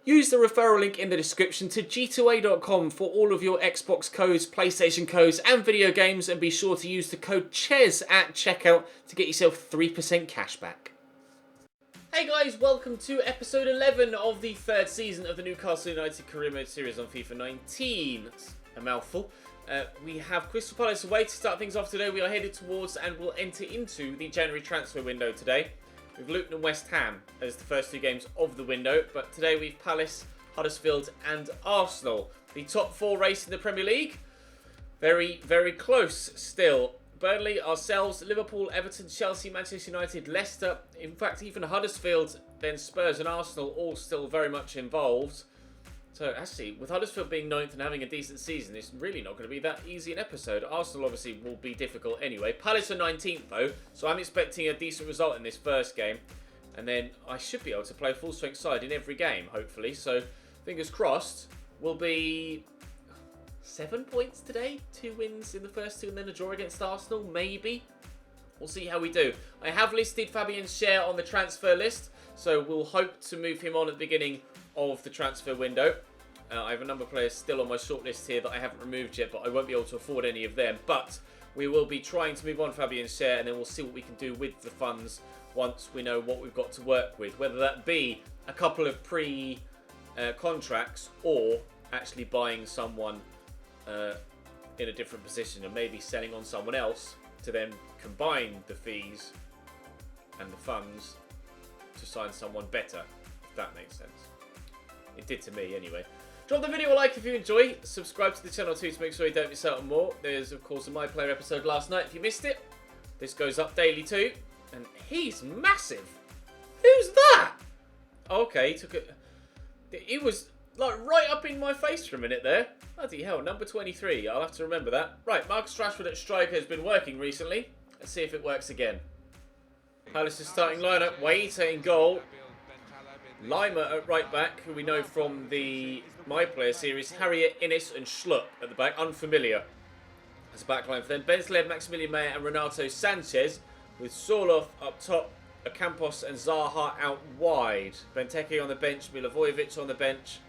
Use the referral link in the description to g2a.com for all of your Xbox codes, PlayStation codes and video games, and be sure to use the code CHES at checkout to get yourself 3% cash back. Hey guys, welcome to episode 11 of the third season of the Newcastle United Career Mode series on FIFA 19. That's a mouthful. We have Crystal Palace away to start things off today. We are headed towards and will enter into the January transfer window today. We've Luton and West Ham as the first two games of the window, but today we've Palace, Huddersfield and Arsenal. The top four race in the Premier League, very, very close still. Burnley, ourselves, Liverpool, Everton, Chelsea, Manchester United, Leicester, in fact even Huddersfield, then Spurs and Arsenal all still very much involved. So actually, with Huddersfield being 9th and having a decent season, it's really not going to be that easy an episode. Arsenal obviously will be difficult anyway. Palace are 19th though, so I'm expecting a decent result in this first game. And then I should be able to play full strength side in every game, hopefully. So fingers crossed, we'll be 7 points today. 2 wins in the first two and then a draw against Arsenal, maybe. We'll see how we do. I have listed Fabian Schär on the transfer list, so we'll hope to move him on at the beginning of the transfer window. I have a number of players still on my shortlist here that I haven't removed yet, but I won't be able to afford any of them. But we will be trying to move on Fabian Schär, and then we'll see what we can do with the funds once we know what we've got to work with. Whether that be a couple of pre-contracts or actually buying someone in a different position and maybe selling on someone else to then combine the fees and the funds to sign someone better, if that makes sense. It did to me anyway. Drop the video a like if you enjoy. Subscribe to the channel too to make sure you don't miss out on more. There's of course a My Player episode last night if you missed it. This goes up daily too. And he's massive. Who's that? Okay, he took it. He was like right up in my face for a minute there. Bloody hell, number 23. I'll have to remember that. Right, Marcus Rashford at striker has been working recently. Let's see if it works again. Palace's starting lineup. Waita in goal. Lima at right back, who we know from the My Player series. Harriet, Innes and Schlupp at the back. Unfamiliar as a backline for them. Bensled, Maximilian Meyer and Renato Sanchez, with Sorloth up top, Ocampos and Zaha out wide. Benteke on the bench, Milivojevic on the bench.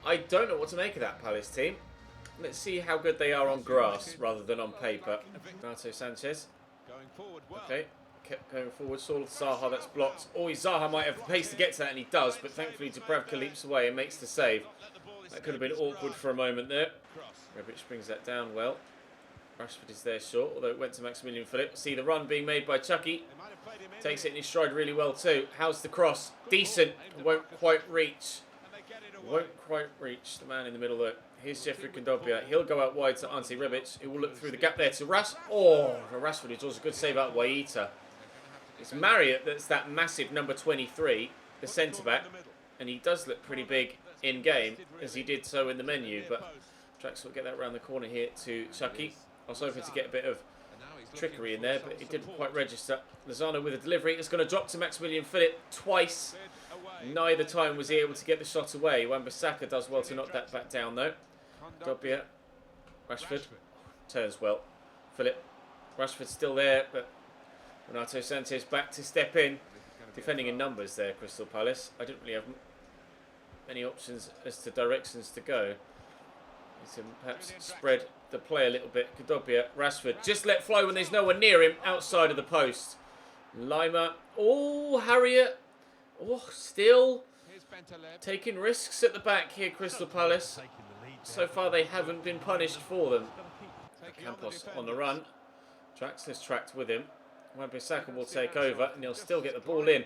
I don't know what to make of that Palace team. Let's see how good they are on grass rather than on paper. Renato Sanchez. Okay. Kept going forward, Sorloth, Zaha, that's blocked. Oh, Zaha might have the pace to get to that, and he does, but thankfully Dubravka leaps away and makes the save. That could have been awkward for a moment there. Rebic brings that down well. Rashford is there short, although it went to Maximilian Philip. See the run being made by CHUCKY. Takes it in his stride really well too. How's the cross? Decent. Won't quite reach. Won't quite reach the man in the middle there. Here's Jeffrey Kondogbia. He'll go out wide to Ante Rebic, who will look through the gap there to Rashford, who draws a good save out Waita. It's Marriott that's that massive number 23, the centre-back, and he does look pretty big in-game, as he did so in the menu, but Trax will get that around the corner here to CHUCKY. I was hoping to get a bit of trickery in there, but it didn't quite register. Lozano with a delivery. It's going to drop to Maximilian Philip twice. Neither time was he able to get the shot away. Wan-Bissaka does well to knock that back down, though. Dobbia. Rashford. Turns well. Philip. Rashford still there, but Renato Sanchez back to step in. Defending in numbers there, Crystal Palace. I didn't really have many options as to directions to go. Need to perhaps spread the play a little bit. Kondogbia, Rashford. Just let fly when there's no one near him outside of the post. Lima. Oh, Harriet. Oh, still taking risks at the back here, Crystal Palace. So far they haven't been punished for them. Campos on the run. Trax has tracked with him. Wan-Bissaka will take over and he'll still get the ball in.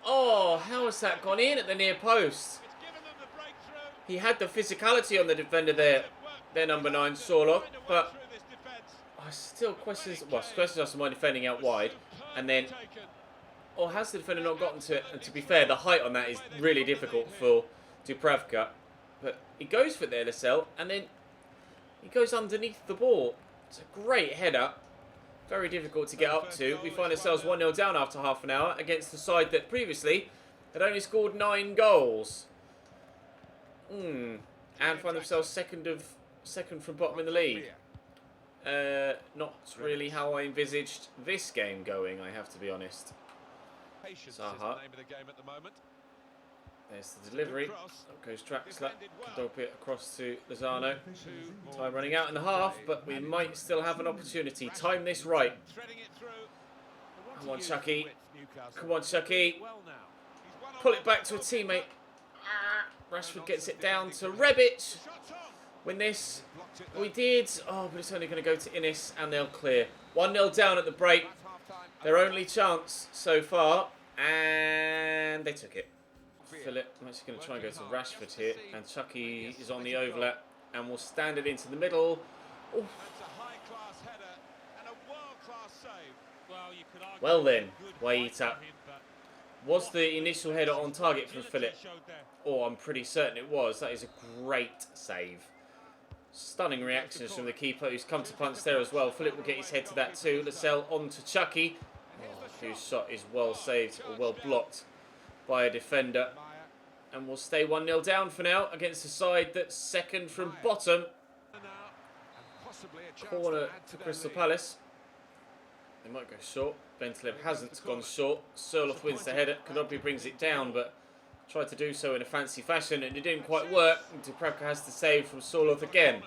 Oh, how has that gone in at the near post? He had the physicality on the defender there, their number 9, Sorloth, but I still questions us on my defending out wide. And then, or has the defender not gotten to it? And to be fair, the height on that is really difficult for Dubravka. But he goes for it there, Lascelles, and then he goes underneath the ball. It's a great header. Very difficult to get up to. We find ourselves 1-0 down after half an hour against the side that previously had only scored 9 goals. And find themselves second from bottom in the league. Not really how I envisaged this game going, I have to be honest. Zaha. There's the delivery. Up goes Draxler. Dope it across to Lozano. Time running out in the half, but we might still have an opportunity. Time this right. Come on, Chucky. Come on, Chucky. Pull it back to a teammate. Rashford gets it down to Rebic. Win this. We did. Oh, but it's only going to go to Innis, and they'll clear. 1-0 down at the break. Their only chance so far, and they took it. Philip, I'm actually going to try and go to Rashford here, and Chucky is on the overlap, and will stand it into the middle. Oof. Well then, Waita. Was the initial header on target from Philip? Oh, I'm pretty certain it was. That is a great save. Stunning reactions from the keeper, who's come to punch there as well. Philip will get his head to that too. Lascelles on to Chucky, whose shot is well saved, or well blocked by a defender. And we'll stay 1-0 down for now against a side that's second from bottom. Corner to Crystal Palace. They might go short. Bentaleb hasn't gone short. Sirloff wins the header. Kondogbia brings it down, but tried to do so in a fancy fashion, and it didn't quite work. Dubravka has to save from Sirloff again.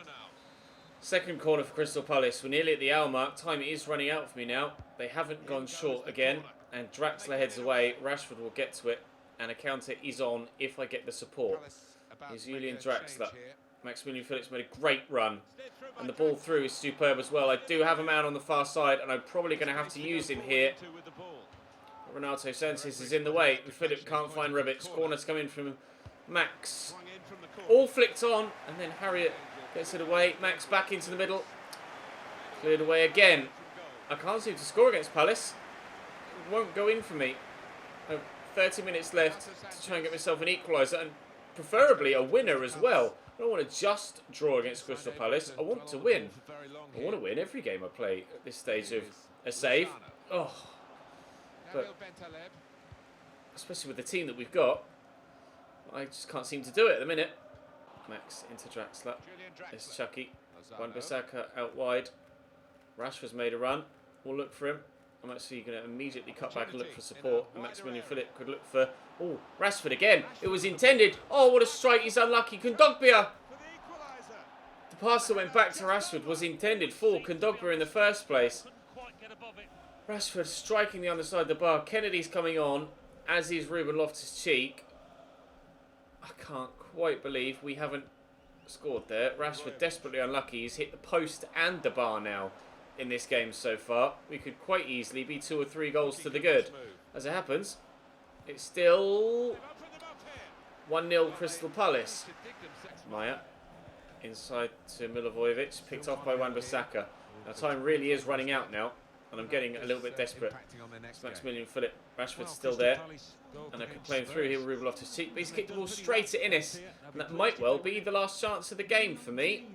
Second corner for Crystal Palace. We're nearly at the hour mark. Time is running out for me now. They haven't gone short again, and Draxler heads away. Rashford will get to it, and a counter is on if I get the support. Here's Julian Draxler. Maximilian Phillips made a great run, and the ball through is superb as well. I do have a man on the far side, and I'm probably going to have to use him here. Renato Sanchez is in the way. Philip can't find Rebic. Corner's come in from Max. All flicked on, and then Harriet gets it away. Max back into the middle. Cleared away again. I can't seem to score against Palace. It won't go in for me. 30 minutes left to try and get myself an equaliser, and preferably a winner as well. I don't want to just draw against Crystal Palace. I want to win. I want to win every game I play at this stage of a save. Oh, but especially with the team that we've got, I just can't seem to do it at the minute. Max into Draxler. It's Chucky. Wan-Bissaka out wide. Rashford's made a run. We'll look for him. I'm actually going to immediately cut back and look for support. And Maximilian Philip could look for... Oh, Rashford again. It was intended. Oh, what a strike. He's unlucky. Kondogbia. The pass that went back to Rashford was intended for Kondogbia in the first place. Rashford striking the underside of the bar. Kennedy's coming on, as is Ruben Loftus-Cheek. I can't quite believe we haven't scored there. Rashford desperately unlucky. He's hit the post and the bar now in this game so far. We could quite easily be 2 or 3 goals to the good. As it happens, it's still 1-0 Crystal Palace. Maya inside to Milivojevic, picked off by Wan-Bissaka. Now time really is running out now, and I'm getting a little bit desperate. It's Maximilian Philip. Rashford's still there, and I could play him through here with Ruben Loftus-Cheek, but he's kicked the ball straight at Innis, and that might well be the last chance of the game for me.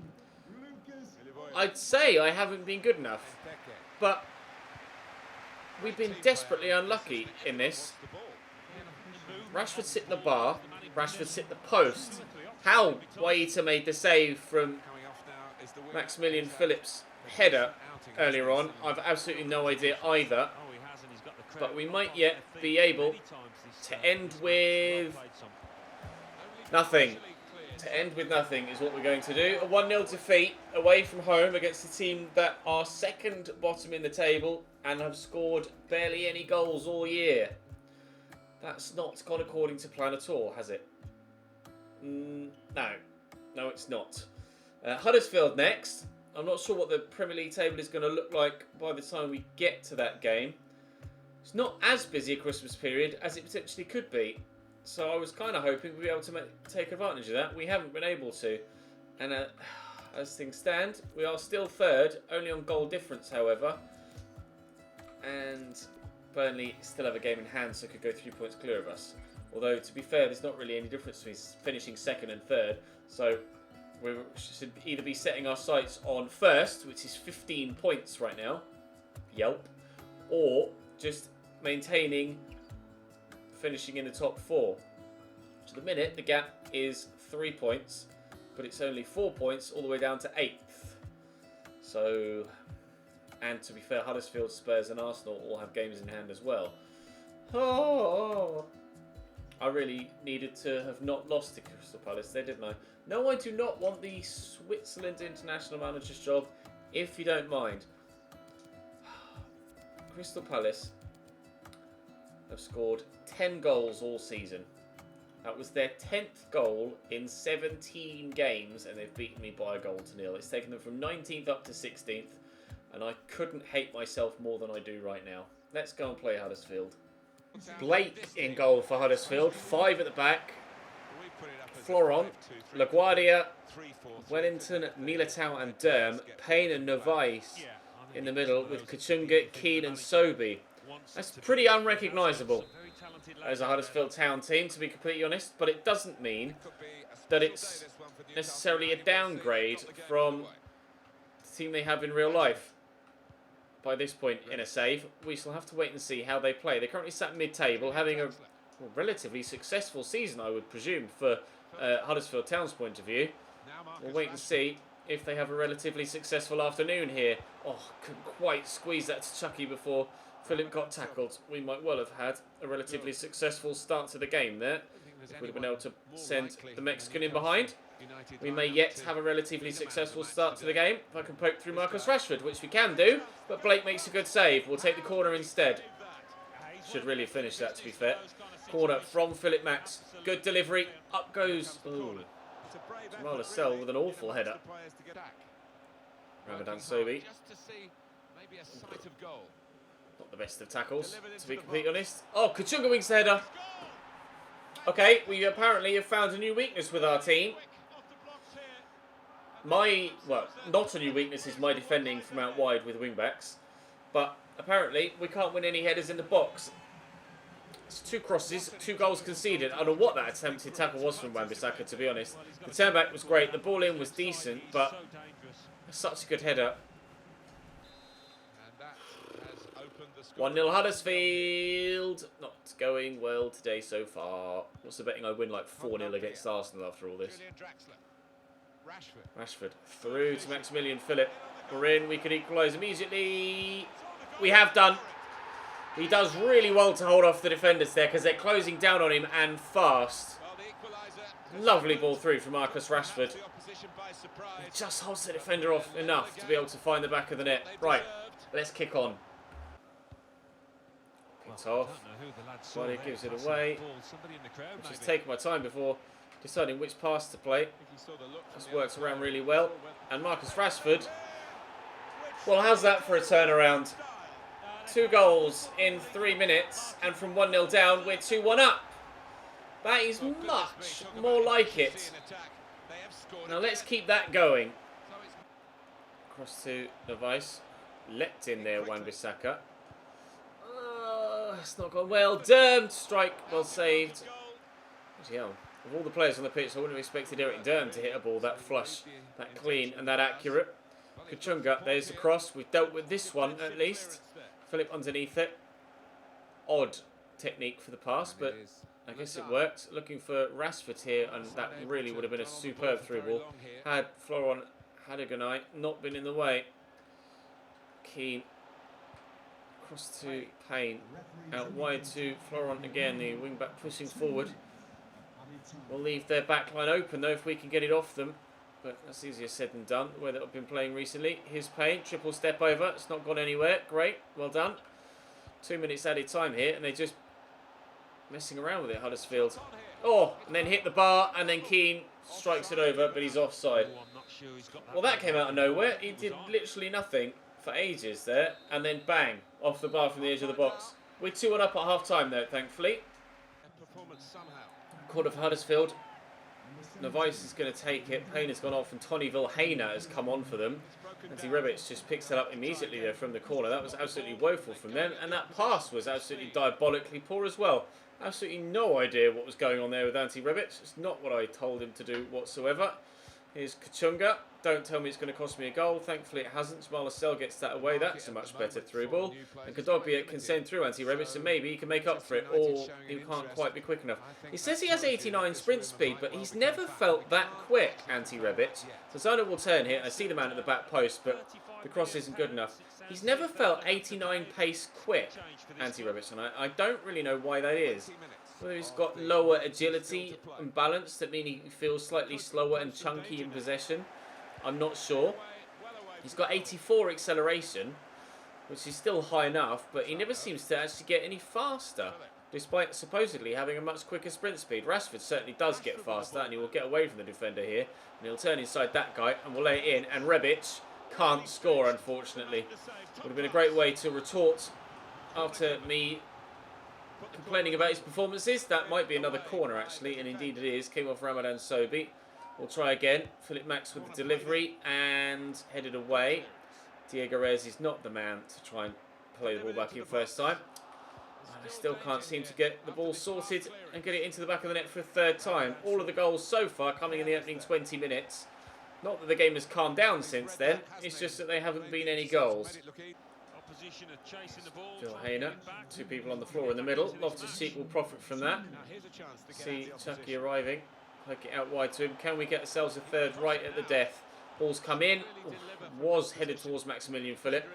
I'd say I haven't been good enough, but we've been desperately unlucky in this. Rashford's hit the bar, Rashford's hit the post. How Waita made the save from Maximilian Phillips' header earlier on, I've absolutely no idea either. But we might yet be able to end with nothing. To end with nothing is what we're going to do. A 1-0 defeat away from home against a team that are second bottom in the table and have scored barely any goals all year. That's not gone according to plan at all, has it? No, it's not. Huddersfield next. I'm not sure what the Premier League table is going to look like by the time we get to that game. It's not as busy a Christmas period as it potentially could be. So I was kind of hoping we'd be able to take advantage of that. We haven't been able to. And as things stand, we are still third, only on goal difference, however. And Burnley still have a game in hand, so could go 3 points clear of us. Although, to be fair, there's not really any difference between finishing second and third. So we should either be setting our sights on first, which is 15 points right now, yelp, or just maintaining finishing in the top 4. To the minute, the gap is 3 points, but it's only 4 points all the way down to 8th. So, and to be fair, Huddersfield, Spurs and Arsenal all have games in hand as well. Oh, I really needed to have not lost to Crystal Palace there, didn't I? No, I do not want the Switzerland international manager's job, if you don't mind. Crystal Palace have scored 10 goals all season. That was their 10th goal in 17 games, and they've beaten me by a goal to nil. It's taken them from 19th up to 16th, and I couldn't hate myself more than I do right now. Let's go and play Huddersfield. Blake in goal for Huddersfield. 5 at the back. Floron, LaGuardia, Wellington, Militao and Derm. Payne and Novaes in the middle with Kachunga, Keane and Sobi. That's pretty unrecognisable as a Huddersfield Town team, to be completely honest, but it doesn't mean that it's necessarily a downgrade from the team they have in real life. By this point in a save, we shall have to wait and see how they play. They're currently sat mid-table, having a relatively successful season, I would presume, for Huddersfield Town's point of view. We'll wait and see if they have a relatively successful afternoon here. Oh, couldn't quite squeeze that to Chucky before Philip got tackled. We might well have had a relatively successful start to the game there. If we'd have been able to send the Mexican in behind. We may yet have a relatively successful start to the game. If I can poke through Marcus Rashford, which we can do, but Blake makes a good save. We'll take the corner instead. Should really have finished that, to be fair. Corner from Philip Max. Good delivery. Up goes Jamal Lascelles with an awful header. Ramadan Sobi. Not the best of tackles, to be completely honest. Oh, Kachunga wings the header. Okay, we apparently have found a new weakness with our team. Well, not a new weakness is my defending from out wide with wing-backs. But apparently, we can't win any headers in the box. It's 2 crosses, 2 goals conceded. I don't know what that attempted tackle was from Wan-Bissaka, to be honest. The turn-back was great, the ball in was decent, but such a good header. 1-0 Huddersfield. Not going well today so far. What's the betting I win like 4-0 against Arsenal after all this? Rashford through to Maximilian Philip. We're in. We could equalise immediately. We have done. He does really well to hold off the defenders there because they're closing down on him and fast. Lovely ball through from Marcus Rashford. He just holds the defender off enough to be able to find the back of the net. Right, let's kick on. Picked off. Buddy gives it away. I'm just taking my time before deciding which pass to play. This works around really well. And Marcus Rashford. Well, how's that for a turnaround? 2 goals in 3 minutes. And from 1-0 down, we're 2-1 up. That is much more like it. Now let's keep that going. Across to Novaes. Leapt in there, Wan-Bissaka. It's not gone well. Derm strike, well saved. Hell, of all the players on the pitch, I wouldn't have expected Eric Derm to hit a ball that flush, that clean and that accurate. Kachunga, there's the cross. We've dealt with this one at least. Philip underneath it. Odd technique for the pass, but I guess it worked. Looking for Rashford here, and that really would have been a superb through ball. Had Floron Hadaganai not been in the way. Keane. Across to Payne. Out wide to Floron again, the wing back pushing forward. We'll leave their back line open though if we can get it off them. But that's easier said than done, the way that I've been playing recently. Here's Payne, triple step over. It's not gone anywhere. Great, well done. 2 minutes added time here, and they're just messing around with it, Huddersfield. Oh, and then hit the bar, and then Keane strikes it over, but he's offside. Well, that came out of nowhere. He did literally nothing for ages there, and then bang, off the bar from the edge of the box. We're 2-1 up at half-time though, thankfully. Court of Huddersfield. Novaes is going to take it. Payne has gone off, and Tony Vilhena has come on for them. Antti Rebic just picks it up immediately there from the corner. That was absolutely woeful from them, and that pass was absolutely diabolically poor as well. Absolutely no idea what was going on there with Antti Rebic. It's not what I told him to do whatsoever. Here's Kachunga. Don't tell me it's going to cost me a goal. Thankfully it hasn't. Jamal Lascelles gets that away. That's a much better through ball. And Kadogbia can send through Antti Rebic, and maybe he can make up for it, or he can't quite be quick enough. He says he has 89 sprint speed, but he's never felt that quick, Antti Rebic. So Zona will turn here. I see the man at the back post, but the cross isn't good enough. He's never felt 89 pace quick, Antti Rebic, and I don't really know why that is. Whether he's got lower agility and balance that mean he feels slightly slower and chunky in possession, I'm not sure. He's got 84 acceleration, which is still high enough, but he never seems to actually get any faster, despite supposedly having a much quicker sprint speed. Rashford certainly does get faster, and he will get away from the defender here, and he'll turn inside that guy, and will lay it in, and Rebic can't score, unfortunately. Would have been a great way to retort after me complaining about his performances. That might be another corner, actually, and indeed it is. Came off Ramadan Sobhi. We'll try again. Philip Max with the delivery, and headed away. Diego Reyes is not the man to try and play the ball back in first time. I still can't seem to get the ball sorted and get it into the back of the net for a third time. All of the goals so far coming in the opening 20 minutes. Not that the game has calmed down since then, it's just that they haven't been any goals. Phil Hayner, two people on the floor in the middle. Loftus-Cheek will profit from that. See Chucky arriving, poke it out wide to him. Can we get ourselves a third right at the death? Ball's come in, was headed towards Maximilian Philip.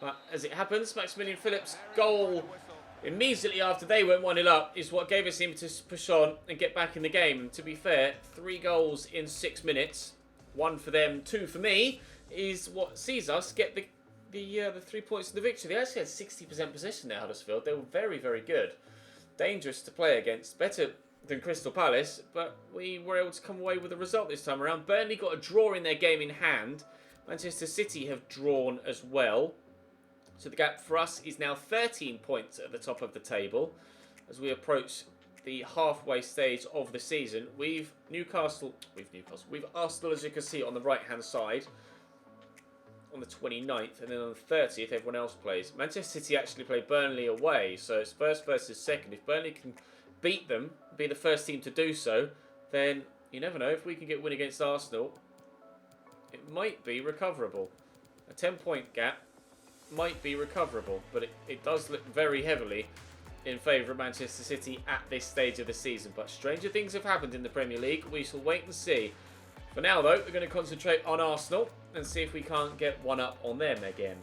But as it happens, Maximilian Philip's goal immediately after they went 1-0 up is what gave us him to push on and get back in the game. And to be fair, 3 goals in 6 minutes, 1 for them, 2 for me, is what sees us get the 3 points of the victory. They actually had 60% possession there, Huddersfield. They were very, very good. Dangerous to play against. Better than Crystal Palace, but we were able to come away with a result this time around. Burnley got a draw in their game in hand. Manchester City have drawn as well. So the gap for us is now 13 points at the top of the table as we approach the halfway stage of the season. We've Arsenal, as you can see, on the right-hand side on the 29th, and then on the 30th, everyone else plays. Manchester City actually play Burnley away, so it's first versus second. If Burnley can beat them, be the first team to do so, then you never know. If we can get a win against Arsenal, it might be recoverable. A 10-point gap might be recoverable, but it does look very heavily in favour of Manchester City at this stage of the season. But stranger things have happened in the Premier League. We shall wait and see. For now, though, we're going to concentrate on Arsenal and see if we can't get one up on them again.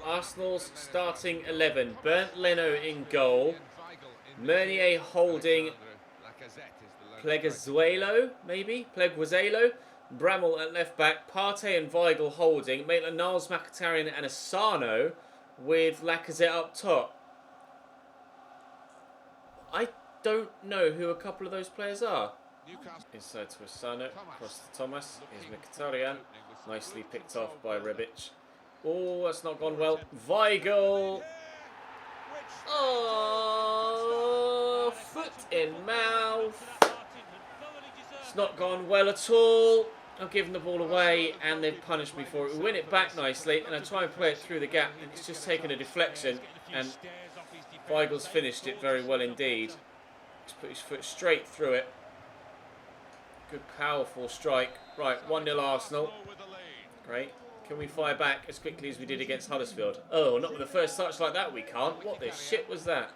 Arsenal's starting 11. Bernd Leno in goal. Meunier holding Pleguezuelo, maybe? Pleguezuelo. Bramall at left back. Partey and Weigl holding. Maitland-Niles, Mkhitaryan and Asano with Lacazette up top. I don't know who a couple of those players are. Inside to Asano, across to Thomas. Here's Mkhitaryan. Nicely picked off by Rebic. Oh, that's not gone well. Weigl. Oh, foot in mouth. It's not gone well at all. I've given the ball away and they've punished me for it. We win it back nicely and I try and play it through the gap and it's just taken a deflection and Weigl's finished it very well indeed. Just put his foot straight through it. Good powerful strike. Right, 1-0 Arsenal. Great. Can we fire back as quickly as we did against Huddersfield? Oh, not with the first touch like that we can't. What the shit was that?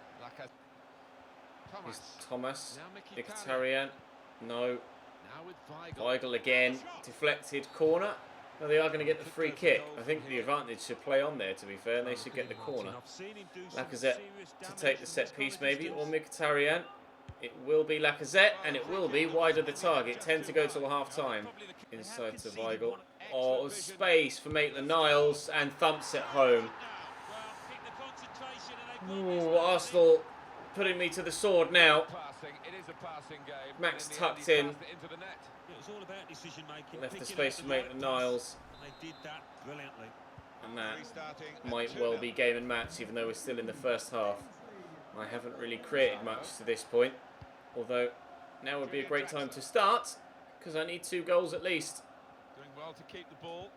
Here's Thomas. Mkhitaryan. No. Weigl again. Deflected corner. Well, they are going to get the free kick. I think the advantage should play on there, to be fair, and they should get the corner. Lacazette to take the set piece, maybe, or Mkhitaryan. It will be Lacazette, and it will be wide of the target. 10 to go till half-time. Inside to Weigl. Oh, space for Maitland-Niles, and thumps it home. Ooh, Arsenal putting me to the sword now. Max tucked in. Left the space for Maitland-Niles. And that might well be game and match, even though we're still in the first half. I haven't really created much to this point. Although, now would be a great time to start, because I need 2 goals at least. Doing well to keep the ball.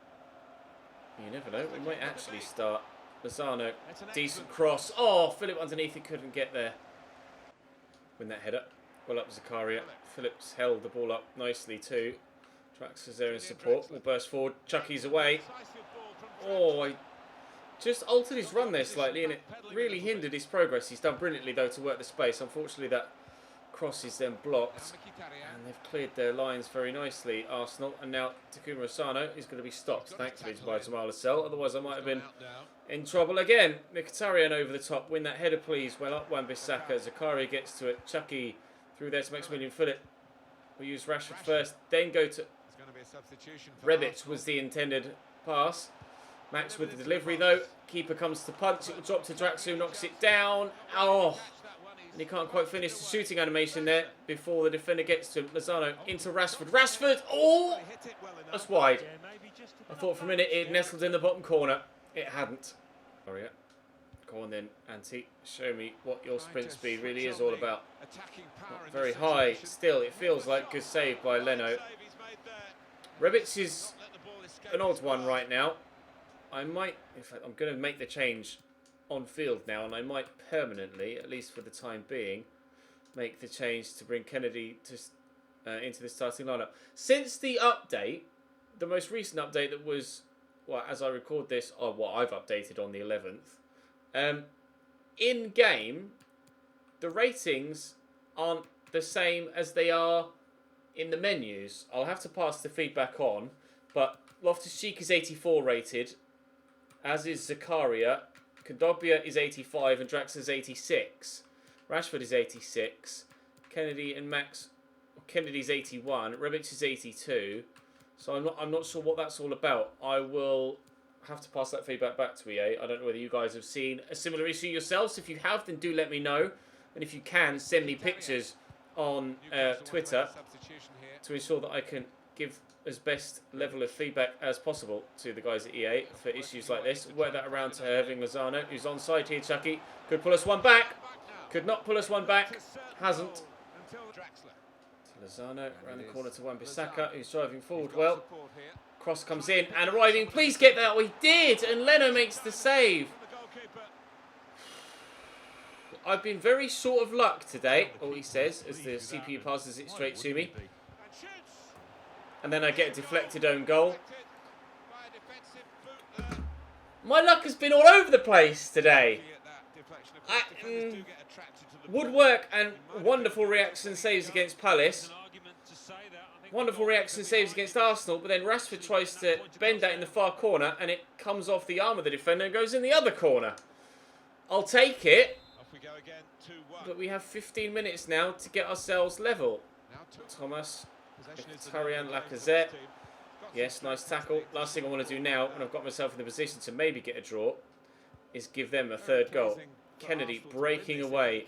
You never know, we might actually start. Lozano, decent cross. Oh, Philip underneath, he couldn't get there. Win that header. Well up Zakaria. Phillips held the ball up nicely too. Trax is there in support. Will burst forward. Chucky's away. Oh, I just altered his run there slightly and it really hindered his progress. He's done brilliantly though to work the space. Unfortunately that cross is then blocked. And they've cleared their lines very nicely, Arsenal. And now Takuma Asano is going to be stopped, thankfully, by Jamal Lascelles. Otherwise, I might have been in trouble again. Mkhitaryan over the top. Win that header, please. Well up, Wan-Bissaka. Zakaria gets to it. Chucky through there to Maximilian Philip. We'll use Rashford first, then go to Rebic was the intended pass. Max with the delivery though. Keeper comes to punch. It will drop to Draxler, knocks it down. Oh, and he can't quite finish the shooting animation there before the defender gets to him. Lozano into Rashford. Rashford! Oh! That's wide. I thought for a minute it nestled in the bottom corner. It hadn't. Sorry. Go on then, Antti. Show me what your sprint speed really is all about. Not very high. Still, it feels like good save by Leno. Rebic is an odd one right now. I might, in fact, I'm going to make the change on field now, and I might permanently, at least for the time being, make the change to bring Kennedy to into the starting lineup. Since the update, the most recent update that was, well, as I record this, or what I've updated on the 11th, in game, the ratings aren't the same as they are in the menus. I'll have to pass the feedback on, but Loftus-Cheek is 84 rated, as is Zakaria. Kondogbia is 85 and Draxler is 86. Rashford is 86. Kennedy and Max, Kennedy's 81. Rebic is 82. So I'm not sure what that's all about. I will have to pass that feedback back to EA. I don't know whether you guys have seen a similar issue yourselves. If you have, then do let me know. And if you can, send me pictures on Twitter to ensure that I can give as best level of feedback as possible to the guys at EA for issues like this. Work that around to Irving Lozano, who's onside here, Chucky. Could pull us one back. Could not pull us one back. Hasn't. Lozano around the corner to Wan-Bissaka, who's driving forward well. Cross comes in and arriving. Please get that. We did. And Leno makes the save. I've been very short of luck today, all he says, as the CPU passes it straight to me. And then I get a deflected own goal. My luck has been all over the place today. Woodwork and wonderful reaction saves against Palace. Wonderful reaction saves against Arsenal, but then Rashford tries to bend that in the far corner and it comes off the arm of the defender and goes in the other corner. I'll take it. But we have 15 minutes now to get ourselves level. Thomas, Mkhitaryan, Lacazette. Yes, nice tackle. Last thing I want to do now, when I've got myself in the position to maybe get a draw, is give them a third goal. Kennedy breaking away.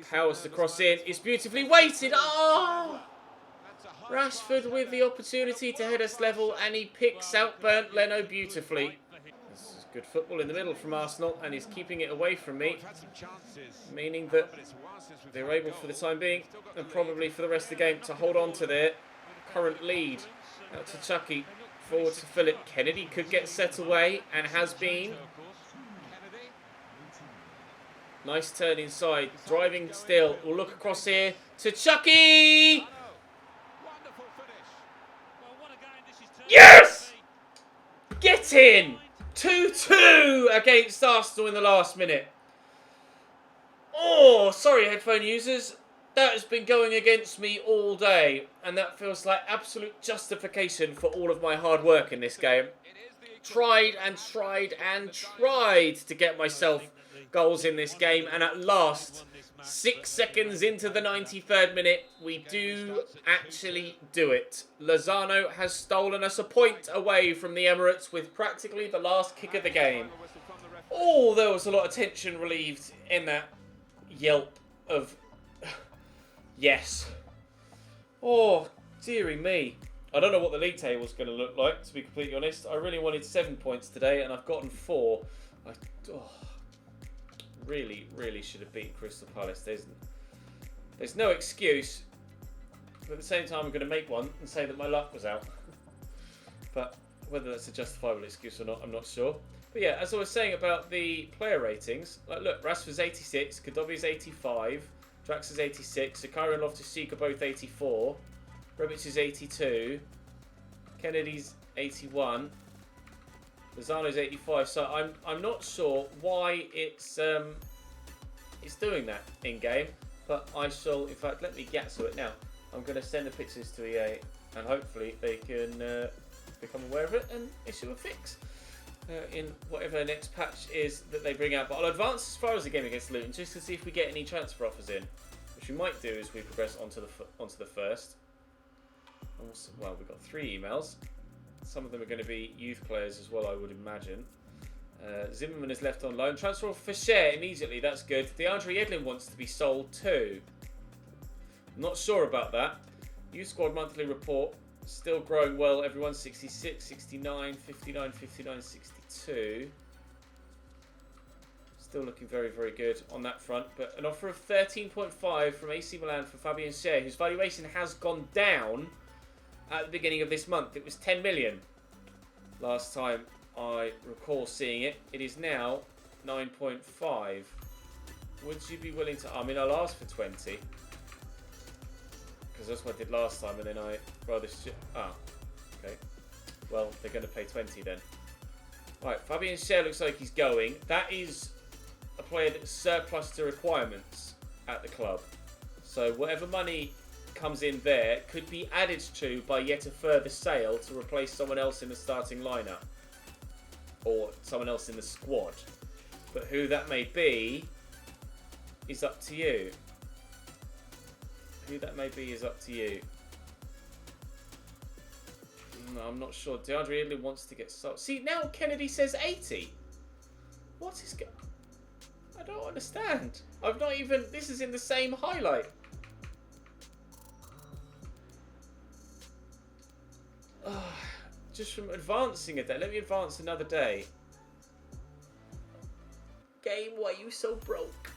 Powers to cross in. It's beautifully weighted. Oh! Rashford with the opportunity to head us level, and he picks out Bernd Leno beautifully. This is good football in the middle from Arsenal, and he's keeping it away from me, meaning that they're able for the time being, and probably for the rest of the game, to hold on to their current lead. Out to Chucky, forward to Philip. Kennedy could get set away, and has been. Nice turn inside, driving still. We'll look across here to Chucky! Yes! Get in! 2-2 against Arsenal in the last minute. Oh, sorry headphone users. That has been going against me all day. And that feels like absolute justification for all of my hard work in this game. Tried and tried and tried to get myself goals in this game, and at last, 6 seconds into the 93rd minute, we do actually do it. Lozano has stolen us a point away from the Emirates with practically the last kick of the game. Oh, there was a lot of tension relieved in that yelp of yes. Oh, dearie me. I don't know what the league table is going to look like, to be completely honest. I really wanted 7 points today, and I've gotten 4. Really should have beaten Crystal Palace. There's no excuse, but at the same time I'm going to make one and say that my luck was out. But whether that's a justifiable excuse or not, I'm not sure. But yeah, as I was saying about the player ratings, like look, Rashford's 86, Kondogbia 85, Draxler's 86, Zakaria and Loftus-Cheek are both 84, Rebic is 82, Kennedy's 81. Lozano's 85, so I'm not sure why it's doing that in game. But I shall, in fact, let me get to it now. I'm going to send the pictures to EA, and hopefully they can become aware of it and issue a fix in whatever next patch is that they bring out. But I'll advance as far as the game against Luton, just to see if we get any transfer offers in, which we might do as we progress onto the first. Also, well, we've got 3 emails. Some of them are going to be youth players as well, I would imagine. Zimmerman is left on loan. Transfer for share immediately. That's good. DeAndre Yedlin wants to be sold too. Not sure about that. Youth squad monthly report. Still growing well. Everyone's 66, 69, 59, 59, 62. Still looking very, very good on that front. But an offer of 13.5 from AC Milan for Fabian Schär, whose valuation has gone down at the beginning of this month. It was 10 million last time I recall seeing it. It is now 9.5. Would you be willing to... I mean, I'll ask for 20. Because that's what I did last time, and then I rather... okay. Well, they're going to pay 20 then. Right, Fabian Schär looks like he's going. That is a player that's surplus to requirements at the club. So whatever money comes in there could be added to by yet a further sale to replace someone else in the starting lineup. Or someone else in the squad. But who that may be is up to you. Who that may be is up to you. No, I'm not sure. DeAndre Yedlin wants to get sold. See, now Kennedy says 80. What is going... I don't understand. I've not even... This is in the same highlight. Just from advancing a day. Let me advance another day. Game, why are you so broke?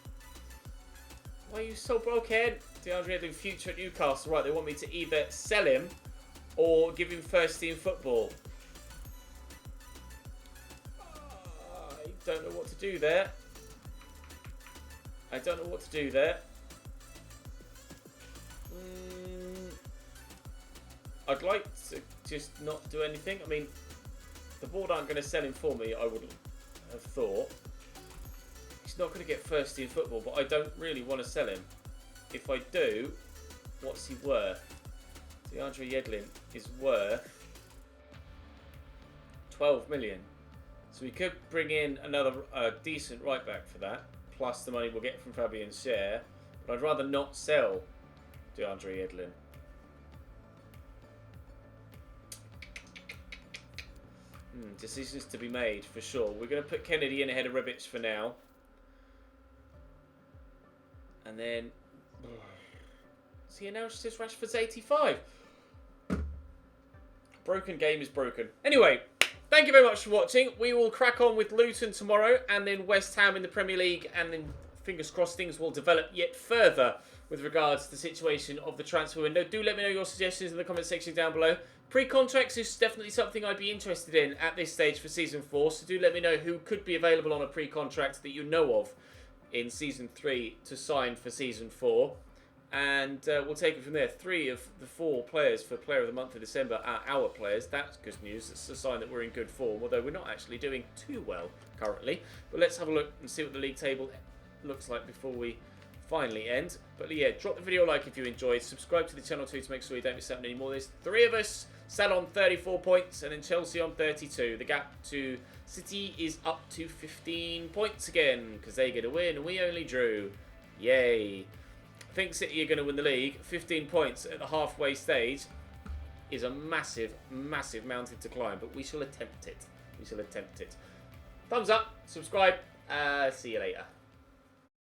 Why are you so broken? DeAndre Yedlin future at Newcastle. Right, they want me to either sell him or give him first team football. I don't know what to do there. I'd like to just not do anything. I mean, the board aren't going to sell him for me, I would have thought. He's not going to get first team football, but I don't really want to sell him. If I do, what's he worth? DeAndre Yedlin is worth 12 million. So we could bring in another decent right back for that, plus the money we'll get from Fabian Schär. But I'd rather not sell DeAndre Yedlin. Decisions to be made for sure. We're going to put Kennedy in ahead of Rebic for now. And then... See, now she says Rashford's 85. Broken game is broken. Anyway, thank you very much for watching. We will crack on with Luton tomorrow and then West Ham in the Premier League, and then fingers crossed things will develop yet further with regards to the situation of the transfer window. Do let me know your suggestions in the comment section down below. Pre-contracts is definitely something I'd be interested in at this stage for Season 4, so do let me know who could be available on a pre-contract that you know of in Season 3 to sign for Season 4. And we'll take it from there. 3 of the 4 players for Player of the Month of December are our players. That's good news. It's a sign that we're in good form, although we're not actually doing too well currently. But let's have a look and see what the league table looks like before we finally end. But yeah, drop the video a like if you enjoyed. Subscribe to the channel too to make sure you don't miss out on any more. There's 3 of us. Salah on 34 points and then Chelsea on 32. The gap to City is up to 15 points again because they get a win and we only drew. Yay. I think City are going to win the league. 15 points at the halfway stage is a massive, massive mountain to climb, but we shall attempt it. Thumbs up, subscribe, see you later.